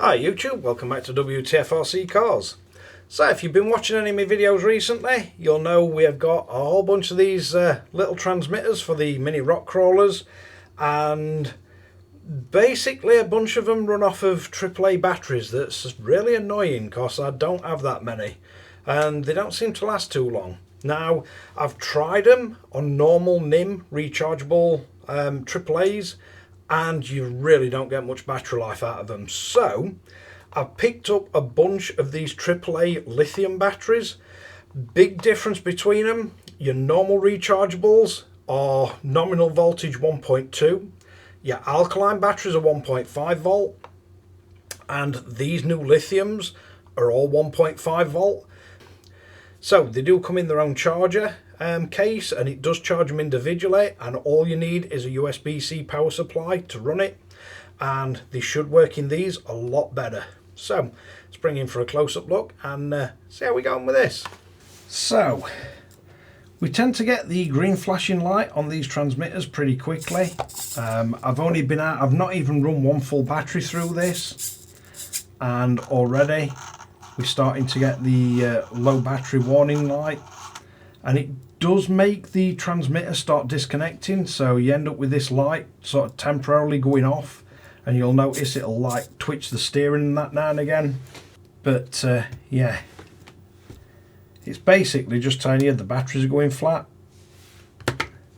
Hi YouTube, welcome back to Wtf Rc Cars. So if you've been watching any of my videos recently, you'll know we have got a whole bunch of these little transmitters for the mini rock crawlers, and basically a bunch of them run off of AAA batteries. That's really annoying because I don't have that many and they don't seem to last too long. Now I've tried them on normal NIM rechargeable AAAs, and you really don't get much battery life out of them. So I've picked up a bunch of these AAA lithium batteries. Big difference between them: your normal rechargeables are nominal voltage 1.2, your alkaline batteries are 1.5 volt, and these new lithiums are all 1.5 volt. So they do come in their own charger case, and it does charge them individually, and all you need is a USB-C power supply to run it, and they should work in these a lot better. So let's bring in for a close-up look and see how we're going with this. So we tend to get the green flashing light on these transmitters pretty quickly. I've not even run one full battery through this, and already we're starting to get the low battery warning light, and it does make the transmitter start disconnecting, so you end up with this light sort of temporarily going off, and you'll notice it'll like twitch the steering and that now and again. But yeah, it's basically just telling you the batteries are going flat,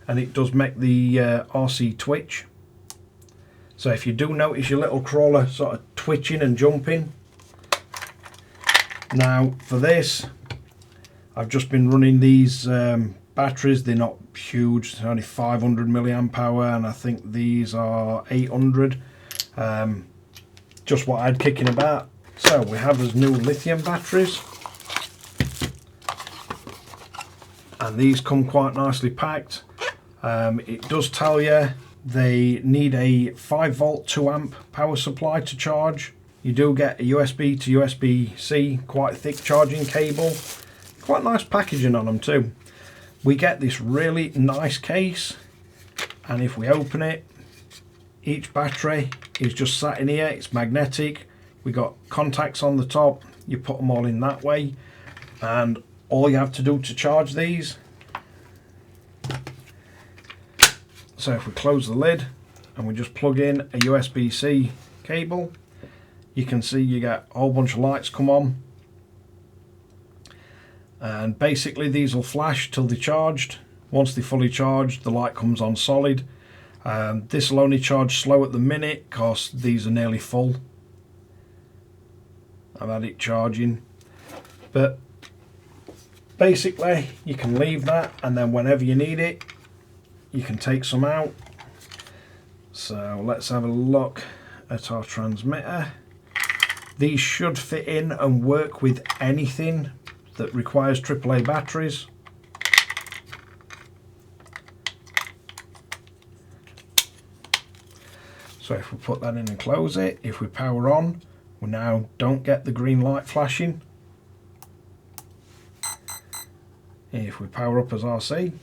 and it does make the RC twitch. So if you do notice your little crawler sort of twitching and jumping. Now for this, I've just been running these batteries. They're not huge, they're only 500 mAh, and I think these are 800. Just what I'd kicking about. So we have those new lithium batteries, and these come quite nicely packed. It does tell you they need a 5 volt 2 amp power supply to charge. You do get a USB to USB-C, quite thick charging cable. Quite nice packaging on them too. We get this really nice case, and if we open it, each battery is just sat in here. It's magnetic. We got contacts on the top. You put them all in that way, and all you have to do to charge these. So if we close the lid and we just plug in a USB-C cable, you can see you get a whole bunch of lights come on, and basically these will flash till they're charged. Once they're fully charged, the light comes on solid. This will only charge slow at the minute because these are nearly full. I've had it charging, but basically you can leave that, and then whenever you need it you can take some out. So let's have a look at our transmitter. These should fit in and work with anything that requires AAA batteries. So if we put that in and close it, if we power on, we now don't get the green light flashing. If we power up as RC,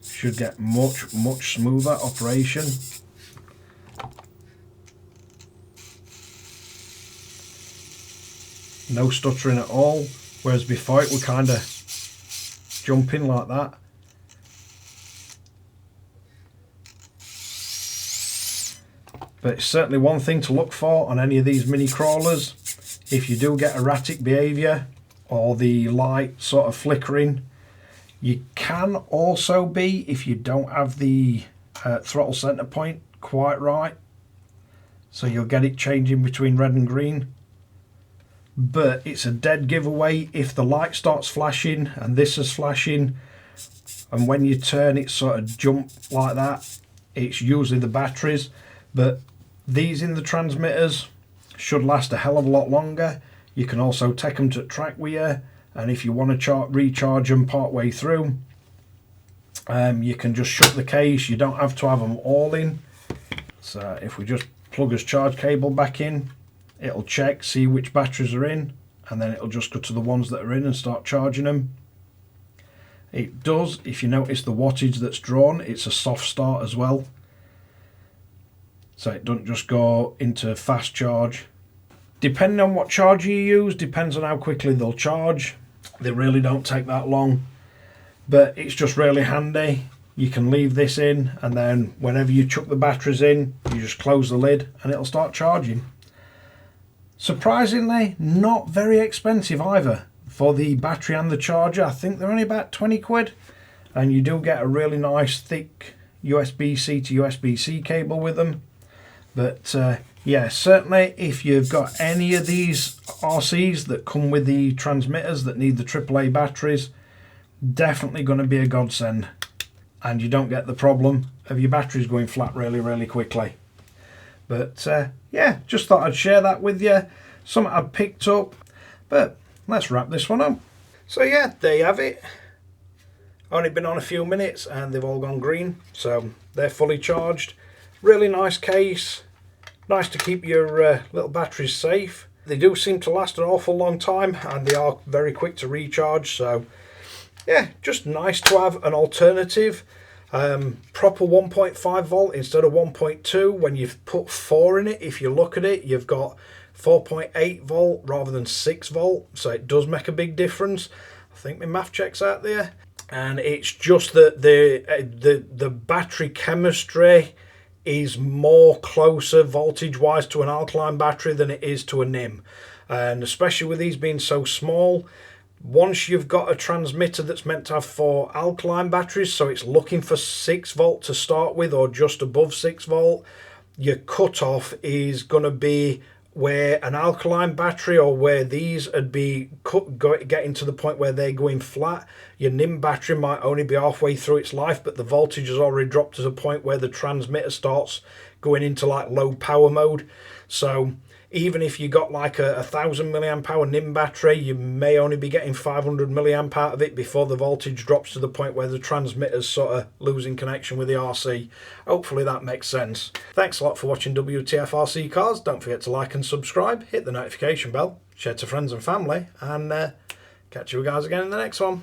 should get much smoother operation. No stuttering at all, whereas before it would kind of jump in like that. But it's certainly one thing to look for on any of these mini crawlers. If you do get erratic behaviour or the light sort of flickering, you can also be if you don't have the throttle centre point quite right, so you'll get it changing between red and green. But it's a dead giveaway if the light starts flashing and this is flashing, and when you turn it sort of jump like that, it's usually the batteries. But these in the transmitters should last a hell of a lot longer. You can also take them to track with you, and if you want to recharge them part way through, you can just shut the case. You don't have to have them all in. So if we just plug this charge cable back in, it'll check, see which batteries are in, and then it'll just go to the ones that are in and start charging them. It does, if you notice the wattage that's drawn, it's a soft start as well. so it doesn't just go into fast charge. Depending on what charger you use, depends on how quickly they'll charge. They really don't take that long, but it's just really handy. You can leave this in, and then whenever you chuck the batteries in, you just close the lid and it'll start charging. Surprisingly, not very expensive either for the battery and the charger. I think they're only about 20 quid, and you do get a really nice thick USB-C to USB-C cable with them. But yeah, certainly if you've got any of these RCs that come with the transmitters that need the AAA batteries, definitely going to be a godsend. And you don't get the problem of your batteries going flat really quickly. But yeah, just thought I'd share that with you. Something I've picked up. But let's wrap this one up. So yeah, there you have it. Only been on a few minutes and they've all gone green. So they're fully charged. Really nice case. Nice to keep your little batteries safe. They do seem to last an awful long time, and they are very quick to recharge. So yeah, just nice to have an alternative. Proper 1.5 volt instead of 1.2. When you've put 4 in it, if you look at it, you've got 4.8 volt rather than 6 volt. So it does make a big difference. I think my math checks out there. And it's just that the battery chemistry is more closer voltage wise to an alkaline battery than it is to a NIM. And especially with these being so small, once you've got a transmitter that's meant to have 4 alkaline batteries, so it's looking for 6 volt to start with or just above 6 volt, your cutoff is going to be where an alkaline battery, or where these would be getting to the point where they're going flat. Your NIM battery might only be halfway through its life, but the voltage has already dropped to the point where the transmitter starts going into like low power mode. So even if you got like a 1000 milliamp hour NIM battery, you may only be getting 500 milliamp out of it before the voltage drops to the point where the transmitter's sort of losing connection with the RC. Hopefully that makes sense. Thanks a lot for watching WTF Rc Cars. Don't forget to like and subscribe, hit the notification bell, share to friends and family, and catch you guys again in the next one.